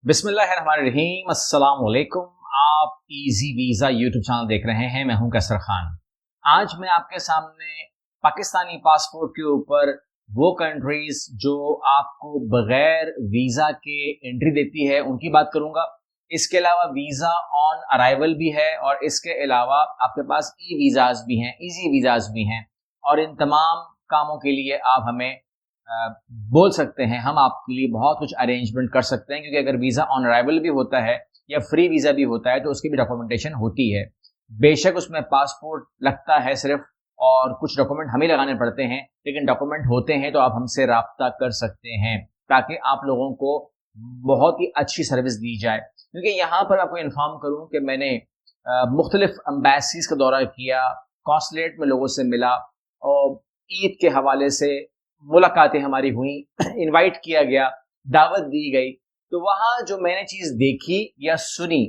बिस्मिल्लाहिर्रहमानिर्रहीम। अस्सलाम वालेकुम। आप इजी वीज़ा यूट्यूब चैनल देख रहे हैं। मैं हूं कैसर खान। आज मैं आपके सामने पाकिस्तानी पासपोर्ट के ऊपर वो कंट्रीज जो आपको बगैर वीज़ा के एंट्री देती है उनकी बात करूंगा। इसके अलावा वीज़ा ऑन अराइवल भी है और इसके अलावा आपके पास ई वीज़ाज भी हैं, इजी वीज़ाज भी हैं और इन तमाम कामों के लिए आप हमें बोल सकते हैं। हम आपके लिए बहुत कुछ अरेंजमेंट कर सकते हैं, क्योंकि अगर वीज़ा ऑन अराइवल भी होता है या फ्री वीज़ा भी होता है तो उसकी भी डॉक्यूमेंटेशन होती है। बेशक उसमें पासपोर्ट लगता है सिर्फ और कुछ डॉक्यूमेंट हमें लगाने पड़ते हैं, लेकिन डॉक्यूमेंट होते हैं तो आप हमसे राब्ता कर सकते हैं ताकि आप लोगों को बहुत ही अच्छी सर्विस दी जाए। क्योंकि यहाँ पर आपको इन्फॉर्म करूँ कि मैंने मुख्तलिफ एम्बेसीज का दौरा किया, कॉन्सुलेट में लोगों से मिला और ईद के हवाले से मुलाकातें हमारी हुई, इनवाइट किया गया, दावत दी गई। तो वहाँ जो मैंने चीज़ देखी या सुनी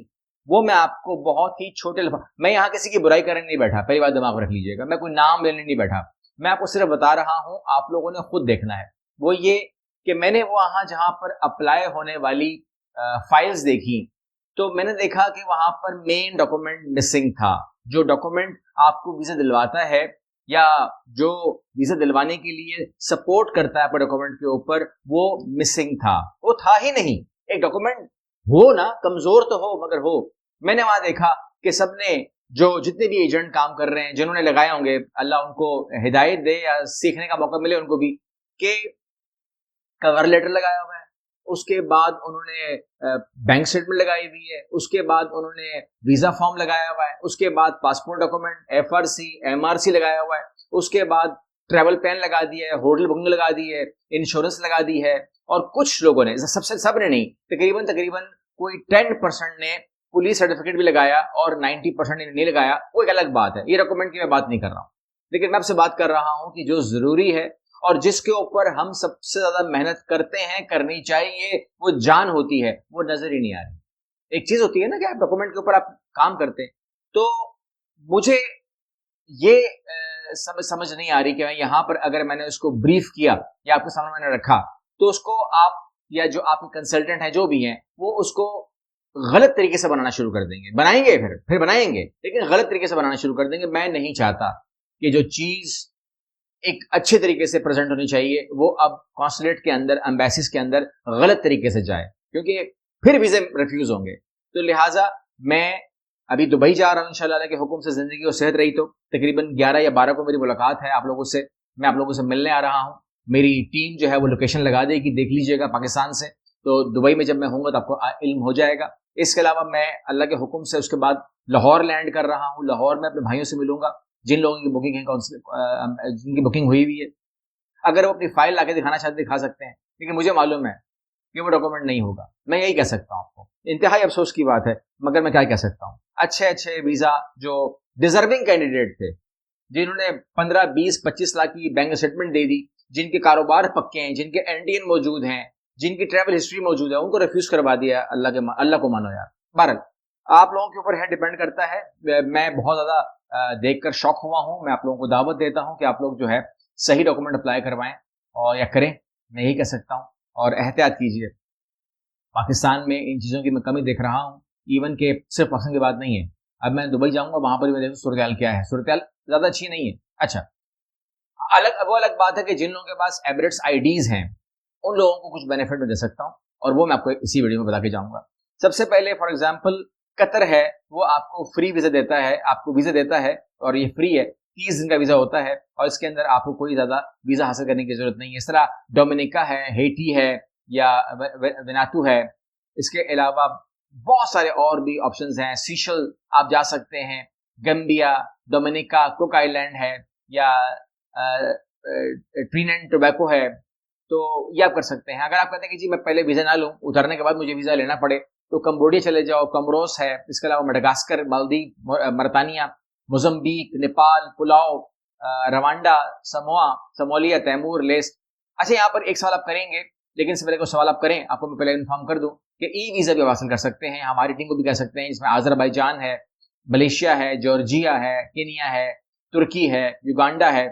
वो मैं आपको बहुत ही छोटे मैं यहाँ किसी की बुराई करने नहीं बैठा, पहली बात दिमाग में रख लीजिएगा। मैं कोई नाम लेने नहीं बैठा, मैं आपको सिर्फ बता रहा हूँ, आप लोगों ने खुद देखना है। वो ये कि मैंने वहाँ जहाँ पर अप्लाई होने वाली फाइल्स देखी तो मैंने देखा कि वहाँ पर मेन डॉक्यूमेंट मिसिंग था। जो डॉक्यूमेंट आपको वीज़ा दिलवाता है या जो वीज़ा दिलवाने के लिए सपोर्ट करता है आपके डॉक्यूमेंट के ऊपर, वो मिसिंग था, वो था ही नहीं। एक डॉक्यूमेंट हो ना, कमजोर तो हो मगर हो। मैंने वहां देखा कि सबने जो जितने भी एजेंट काम कर रहे हैं, जिन्होंने लगाए होंगे, अल्लाह उनको हिदायत दे या सीखने का मौका मिले उनको भी, कि कवर लेटर लगाया हुआ है, उसके बाद उन्होंने बैंक स्टेटमेंट लगाई हुई है, उसके बाद उन्होंने वीजा फॉर्म लगाया हुआ है, उसके बाद पासपोर्ट डॉक्यूमेंट FRC MRC लगाया हुआ है, उसके बाद ट्रैवल प्लान लगा दिया है, होटल बुकिंग लगा दी है, इंश्योरेंस लगा दी है। और कुछ लोगों ने, सबसे सब ने नहीं, तकरीबन तकरीबन कोई 10% ने पुलिस सर्टिफिकेट भी लगाया और 90% ने नहीं लगाया। वो एक अलग बात है, ये डॉक्यूमेंट की मैं बात नहीं कर रहा हूँ, लेकिन मैं आपसे बात कर रहा हूँ कि जो जरूरी है और जिसके ऊपर हम सबसे ज्यादा मेहनत करते हैं, करनी चाहिए, वो जान होती है, वो नजर ही नहीं आ रही। एक चीज होती है ना कि आप डॉक्यूमेंट के ऊपर आप काम करते हैं, तो मुझे ये समझ नहीं आ रही कि मैं यहाँ पर अगर मैंने उसको ब्रीफ किया या आपके सामने मैंने रखा तो उसको आप या जो आपके कंसल्टेंट हैं जो भी हैं वो उसको गलत तरीके से बनाना शुरू कर देंगे। बनाएंगे, फिर बनाएंगे, लेकिन गलत तरीके से बनाना शुरू कर देंगे। मैं नहीं चाहता कि जो चीज एक अच्छे तरीके से प्रेजेंट होनी चाहिए वो अब कॉन्सुलेट के अंदर, एम्बेसीज के अंदर गलत तरीके से जाए, क्योंकि फिर वीजे रिफ्यूज होंगे। तो लिहाजा मैं अभी दुबई जा रहा हूँ, इंशाल्लाह के हुक्म से, जिंदगी और सेहत रही तो तकरीबन 11 या 12 को मेरी मुलाकात है आप लोगों से। मैं आप लोगों से मिलने आ रहा हूँ। मेरी टीम जो है वो लोकेशन लगा देगी, देख लीजिएगा पाकिस्तान से। तो दुबई में जब मैं होऊंगा तो आपको इल्म हो जाएगा। इसके अलावा मैं अल्लाह के हुक्म से उसके बाद लाहौर लैंड कर रहा हूँ। लाहौर में अपने भाइयों से मिलूंगा जिन लोगों की बुकिंग है, जिनकी बुकिंग हुई हुई है। अगर वो अपनी फाइल लाके दिखाना चाहते दिखा सकते हैं, लेकिन मुझे मालूम है कि वो डॉक्यूमेंट नहीं होगा। मैं यही कह सकता हूँ आपको, इंतहाई अफसोस की बात है, मगर मैं क्या कह सकता हूँ। अच्छे अच्छे वीजा जो डिजर्विंग कैंडिडेट थे, जिन्होंने 15, 20, 25 लाख की बैंक स्टेटमेंट दे दी, जिनके कारोबार पक्के हैं, जिनके एनटीएन मौजूद हैं, जिनकी ट्रैवल हिस्ट्री मौजूद है, उनको रिफ्यूज करवा दिया। अल्लाह को मानो यार। बहरहाल आप लोगों के ऊपर है, डिपेंड करता है। मैं बहुत ज्यादा देखकर शौक हुआ हूं। मैं आप लोगों को दावत देता हूं कि आप लोग जो है सही डॉक्यूमेंट अप्लाई करवाएं और या करें, मैं यही कह सकता हूं। और एहतियात कीजिए, पाकिस्तान में इन चीज़ों की मैं कमी देख रहा हूँ। इवन के सिर्फ पाकिस्तान की बात नहीं है, अब मैं दुबई जाऊंगा, वहां पर भी मैं देखूँ सूरत क्या है। सूरत ज्यादा अच्छी नहीं है। अच्छा, अलग बात है कि जिन लोगों के पास एमिरेट्स आईडीज हैं उन लोगों को कुछ बेनिफिट में दे सकता हूँ, और वो मैं आपको इसी वीडियो में बता के जाऊंगा। सबसे पहले फॉर एग्जाम्पल कतर है, वो आपको फ्री वीजा देता है, आपको वीजा देता है और ये फ्री है, 30 दिन का वीजा होता है और इसके अंदर आपको कोई ज्यादा वीजा हासिल करने की जरूरत नहीं है। इस तरह डोमिनिका है, हेटी है या वेनातु है। इसके अलावा बहुत सारे और भी ऑप्शंस हैं। सीशल आप जा सकते हैं, गम्बिया, डोमिनिका, कुक आइलैंड है, या ट्रिनिडेड टोबैको है। तो ये आप कर सकते हैं। अगर आप कहते हैं कि जी मैं पहले वीजा ना लूं, उतरने के बाद मुझे वीजा लेना पड़े, तो कम्बोडिया चले जाओ, कमरोस है। इसके अलावा Madagascar, Maldives, Mauritania, Mozambique, Nepal, Palau, Rwanda, Somalia, Timor, Leste. अच्छा, यहाँ पर एक सवाल आप करेंगे, लेकिन इससे पहले कोई सवाल आप करें, आपको मैं पहले इन्फॉर्म कर दूं कि ई वीजा भी हासिल कर सकते हैं। हमारी टीम को भी कह सकते हैं, इसमें अजरबैजान है, मलेशिया है, जॉर्जिया है, केनिया है, तुर्की है, युगांडा है,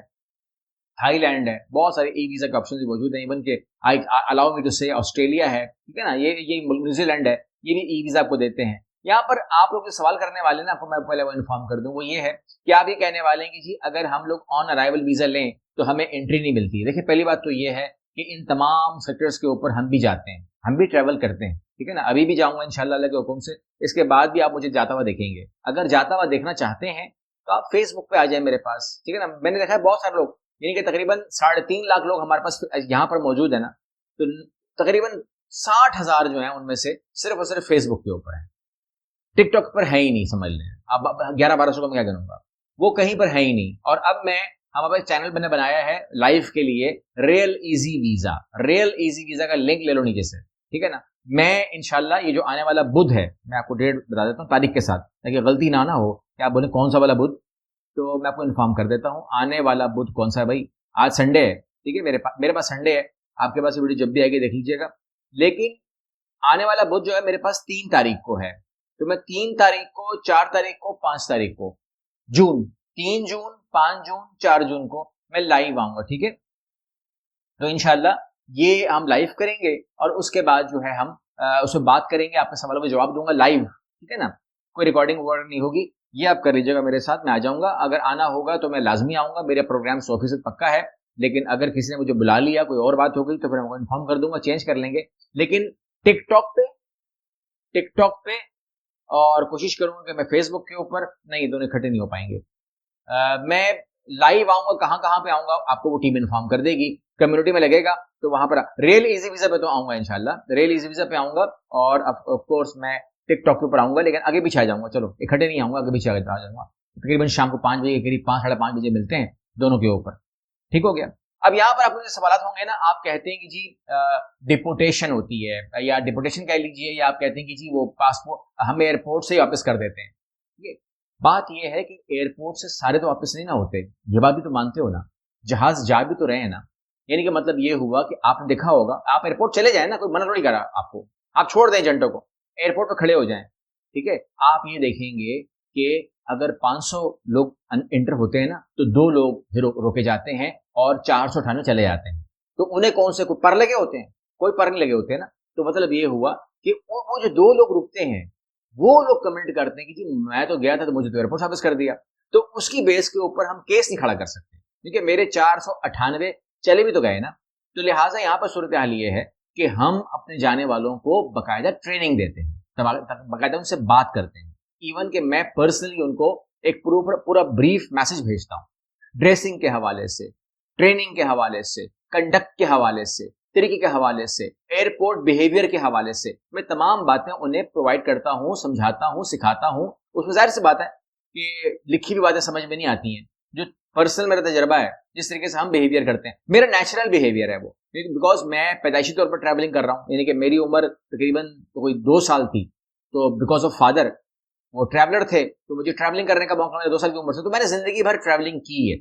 थाईलैंड है, बहुत सारे ई वीज़ा के ऑप्शन मौजूद हैं, इवन के आई अलाउ मी टू से ऑस्ट्रेलिया है, ठीक है ना, ये न्यूजीलैंड है, ये भी ई वीज़ा आपको देते हैं। यहाँ पर आप लोग जो सवाल करने वाले ना, आपको मैं पहले वो इन्फॉर्म कर दूं, वो ये है कि आप ये कहने वाले हैं कि जी अगर हम लोग ऑन अराइवल वीज़ा लें तो हमें एंट्री नहीं मिलती। देखिए पहली बात तो ये है कि इन तमाम सेक्टर्स के ऊपर हम भी जाते हैं, हम भी ट्रैवल करते हैं, ठीक है ना, अभी भी जाऊंगा इंशाल्लाह अल्लाह के हुक्म से, इसके बाद भी आप मुझे जाता हुआ देखेंगे। अगर जाता हुआ देखना चाहते हैं तो आप फेसबुक पे आ जाए मेरे पास, ठीक है ना। मैंने देखा है बहुत सारे लोग, यानी कि तकरीबन 3.5 लाख लोग हमारे पास यहाँ पर मौजूद है ना, तो तकरीबन 60,000 जो है उनमें से सिर्फ और सिर्फ फेसबुक के ऊपर है, टिकटॉक पर है ही नहीं, समझ लें। अब 11-1200 को मैं क्या करूंगा, वो कहीं पर है ही नहीं। और अब मैं हमारे चैनल मैंने बनाया है लाइव के लिए real easy visa, real easy visa का लिंक ले लो नीचे से, ठीक है ना। मैं इंशाल्लाह ये जो आने वाला बुध है, मैं आपको डेट बता देता हूँ तारीख के साथ, ताकि गलती ना हो कि आप बोले कौन सा वाला बुध, तो मैं आपको इन्फॉर्म कर देता हूँ आने वाला बुध कौन सा है भाई। आज संडे है, ठीक है, मेरे पास संडे है, आपके पास वीडियो जब भी आएगी देख लीजिएगा। लेकिन आने वाला बुध जो है मेरे पास 3 तारीख को है, तो मैं 3 तारीख को, 4 तारीख को, 5 तारीख को जून, 3 जून, 5 जून, 4 जून को मैं लाइव आऊंगा, ठीक है। तो इंशाल्लाह ये हम लाइव करेंगे और उसके बाद जो है हम उसमें बात करेंगे, आपके सवालों का जवाब दूंगा लाइव, ठीक है ना, कोई रिकॉर्डिंग वगैरह नहीं होगी। ये आप कर लीजिएगा मेरे साथ, मैं आ जाऊंगा। अगर आना होगा तो मैं लाजमी आऊंगा, मेरे प्रोग्राम 100% पक्का है। लेकिन अगर किसी ने मुझे बुला लिया, कोई और बात हो गई, तो फिर मैं इन्फॉर्म कर दूंगा, चेंज कर लेंगे। लेकिन टिकटॉक पे और कोशिश करूंगा कि मैं फेसबुक के ऊपर, नहीं, दोनों इकट्ठे नहीं हो पाएंगे। मैं लाइव आऊंगा, कहां पे आऊंगा आपको वो टीम इन्फॉर्म कर देगी। कम्युनिटी में लगेगा तो वहां पर रियल इजी वीजा पे तो आऊंगा इंशाल्लाह, रियल इजी वीजा पे आऊंगा। और ऑफ कोर्स मैं टिकटॉक के ऊपर आऊंगा, लेकिन आगे पीछे आ जाऊंगा, चलो इकट्ठे नहीं आऊंगा, आगे पीछे आ जाऊंगा। तकरीबन शाम को 5 बजे के करीब, 5 साढ़े 5 बजे मिलते हैं दोनों के ऊपर, ठीक हो गया। अब यहाँ पर आपको जो सवाल होंगे ना, आप कहते हैं कि जी डिपोटेशन होती है, या डिपोटेशन कह लीजिए, या आप कहते हैं कि जी वो पासपोर्ट हमें एयरपोर्ट से ही वापस कर देते हैं। ये बात ये है कि एयरपोर्ट से सारे तो वापस नहीं ना होते, ये बात भी तो मानते हो ना, जहाज जा भी तो रहे हैं ना। यानी कि मतलब ये हुआ कि आपने देखा होगा, आप एयरपोर्ट चले जाए ना, कोई मना थोड़ी कर रहा आपको, आप छोड़ दें एजेंटों को, एयरपोर्ट पर खड़े हो जाएं, ठीक है। आप ये देखेंगे कि अगर 500 लोग एंटर होते हैं ना, तो 2 लोग रोके जाते हैं और 498 चले जाते हैं। तो उन्हें कौन से, कोई पर लगे होते हैं, कोई पर नहीं लगे होते हैं ना। तो मतलब ये हुआ कि वो जो 2 लोग रुकते हैं, वो लोग कमेंट करते हैं कि जी मैं तो गया था तो मुझे तो एयरपोर्ट वापस कर दिया। तो उसकी बेस के ऊपर हम केस नहीं खड़ा कर सकते, क्योंकि मेरे 498 चले भी तो गए ना। तो लिहाजा यहाँ पर सूरत हाल ये है कि हम अपने जाने वालों को बाकायदा ट्रेनिंग देते हैं, बाकायदा उनसे बात करते हैं। इवन कि मैं पर्सनली उनको एक पूरा ब्रीफ मैसेज भेजता हूँ, ड्रेसिंग के हवाले से, ट्रेनिंग के हवाले से, कंडक्ट के हवाले से, तरीके के हवाले से, एयरपोर्ट बिहेवियर के हवाले से, मैं तमाम बातें उन्हें प्रोवाइड करता हूँ, समझाता हूँ, सिखाता हूँ। उसमें जाहिर सी बात है कि लिखी हुई बातें समझ में नहीं आती हैं, जो पर्सनल मेरा तजर्बा है, जिस तरीके से हम बिहेवियर करते हैं, मेरा नेचुरल बिहेवियर है वो, बिकॉज मैं पैदाइशी तौर पर ट्रैवलिंग कर रहा हूँ। यानी कि मेरी उम्र तकरीबन कोई 2 साल थी, तो बिकॉज ऑफ फादर वो ट्रैवलर थे, तो मुझे ट्रैवलिंग करने का मौका मिला 2 साल की उम्र से। तो मैंने जिंदगी भर ट्रैवलिंग की है,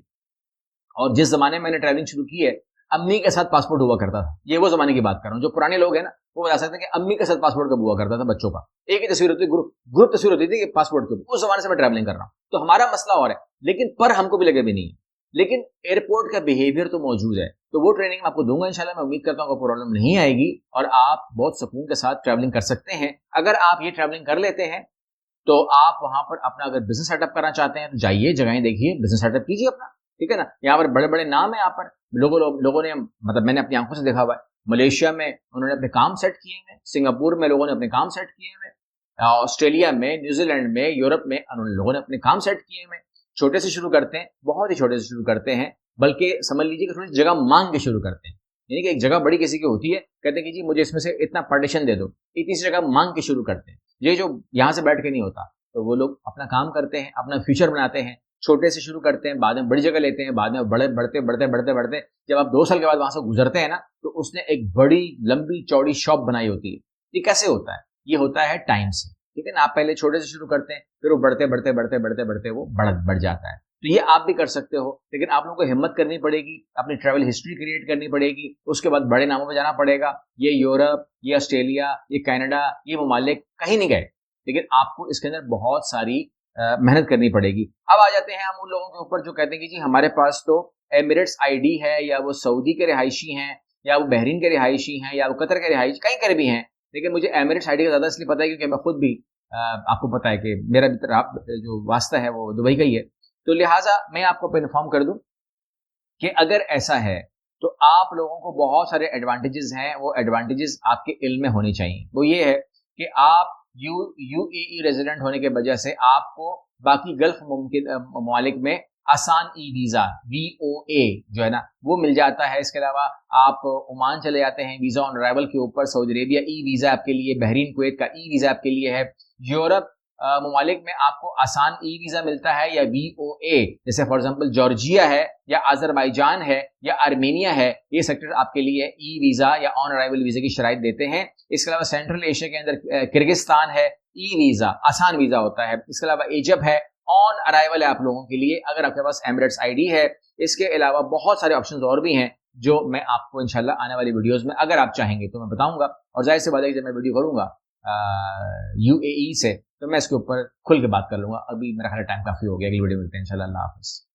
और जिस जमाने में मैंने ट्रैवलिंग शुरू की है, अम्मी के साथ पासपोर्ट हुआ करता था। ये वो जमाने की बात कर रहा हूँ, जो पुराने लोग हैं ना, वो बता सकते हैं कि अम्मी के साथ पासपोर्ट कब हुआ करता था बच्चों का। एक ही तस्वीर होती, ग्रुप तस्वीर होती थी पासपोर्ट की। उस जमाने से मैं ट्रैवलिंग कर रहा हूँ, तो हमारा मसला और है, लेकिन पर हमको भी लगे भी नहीं है। लेकिन एयरपोर्ट का बिहेवियर तो मौजूद है, तो वो ट्रेनिंग मैं आपको दूंगा इंशाल्लाह। मैं उम्मीद करता हूँ कोई प्रॉब्लम नहीं आएगी और आप बहुत सुकून के साथ ट्रैवलिंग कर सकते हैं। अगर आप ये ट्रैवलिंग कर लेते हैं तो आप वहां पर अपना अगर बिजनेस सेटअप करना चाहते हैं तो जाइए, जगहें देखिए, बिजनेस सेटअप कीजिए अपना, ठीक है ना। यहाँ पर बड़े बड़े नाम है, यहाँ पर लोगों ने, मतलब मैंने अपनी आंखों से देखा हुआ है, मलेशिया में उन्होंने अपने काम सेट किए हैं, सिंगापुर में लोगों ने अपने काम सेट किए हैं, ऑस्ट्रेलिया में, न्यूजीलैंड में, यूरोप में उन्होंने लोगों ने अपने काम सेट किए हैं। छोटे से शुरू करते हैं, बहुत ही छोटे से शुरू करते हैं, बल्कि समझ लीजिए कि थोड़ी जगह मांग के शुरू करते हैं। यानी कि एक जगह बड़ी किसी की होती है, कहते हैं कि जी मुझे इसमें से इतना पार्टीशन दे दो, इतनी सी जगह मांग के शुरू करते हैं। ये जो यहाँ से बैठ के नहीं होता, तो वो लोग अपना काम करते हैं, अपना फ्यूचर बनाते हैं, छोटे से शुरू करते हैं, बाद में बड़ी जगह लेते हैं, बाद में बढ़ते जब आप 2 साल के बाद वहां से गुजरते हैं ना, तो उसने एक बड़ी लंबी चौड़ी शॉप बनाई होती है। ये कैसे होता है? ये होता है टाइम से, ठीक है ना। आप पहले छोटे से शुरू करते हैं, फिर वो बढ़ते वो बढ़ जाता है। तो ये आप भी कर सकते हो, लेकिन आप लोगों को हिम्मत करनी पड़ेगी, अपनी ट्रैवल हिस्ट्री क्रिएट करनी पड़ेगी, उसके बाद बड़े नामों पे जाना पड़ेगा। ये यूरोप, ये ऑस्ट्रेलिया, ये कनाडा, ये ममालिक कहीं नहीं गए, लेकिन आपको इसके अंदर बहुत सारी मेहनत करनी पड़ेगी। अब आ जाते हैं हम उन लोगों के ऊपर जो कहते हैं कि जी हमारे पास तो एमिरेट्स आईडी है या वो सऊदी के रिहायशी हैं या वो बहरीन के रिहायशी हैं या वो कतर के रिहायशी कहीं के भी हैं, लेकिन मुझे एमिरेट्स आईडी का ज़्यादा इसलिए पता है क्योंकि मैं खुद भी आपको पता है कि मेरा जो वास्ता है वो दुबई का ही है। तो लिहाजा मैं आपको इन्फॉर्म कर दूं कि अगर ऐसा है तो आप लोगों को बहुत सारे एडवांटेजेस हैं, वो एडवांटेजेस आपके इल्म में होनी चाहिए। वो ये है कि आप यूएई रेजिडेंट होने के वजह से आपको बाकी गल्फ ममालिक में आसान ई वीज़ा VOA जो है ना वो मिल जाता है। इसके अलावा आप ओमान चले जाते हैं वीज़ा ऑन अराइवल के ऊपर, सऊदी अरेबिया ई वीज़ा आपके लिए, बहरीन कुवैत का ई वीज़ा आपके लिए है, यूरोप ममालिक में आपको आसान ई वीज़ा मिलता है या VOA, जैसे फॉर एग्जांपल जॉर्जिया है या अजरबैजान है या आर्मेनिया है, ये सेक्टर आपके लिए ई वीज़ा या ऑन अराइवल वीज़ा की शराइत देते हैं। इसके अलावा सेंट्रल एशिया के अंदर किर्गिस्तान है, ई वीज़ा आसान वीज़ा होता है। इसके अलावा इजिप्ट है, ऑन अराइवल है आप लोगों के लिए अगर आपके पास एमिरेट्स आईडी है। इसके अलावा बहुत सारे ऑप्शंस और भी हैं जो मैं आपको इंशाल्लाह आने वाली वीडियोस में अगर आप चाहेंगे तो मैं बताऊंगा। और जाहिर सी बात है कि जब मैं वीडियो करूंगा यूएई से तो मैं इसके ऊपर खुल के बात कर लूंगा। अभी मेरा ख्याल टाइम काफी हो गया, अगली वीडियो मिलते हैं इंशाल्लाह। अल्लाह हाफिज़।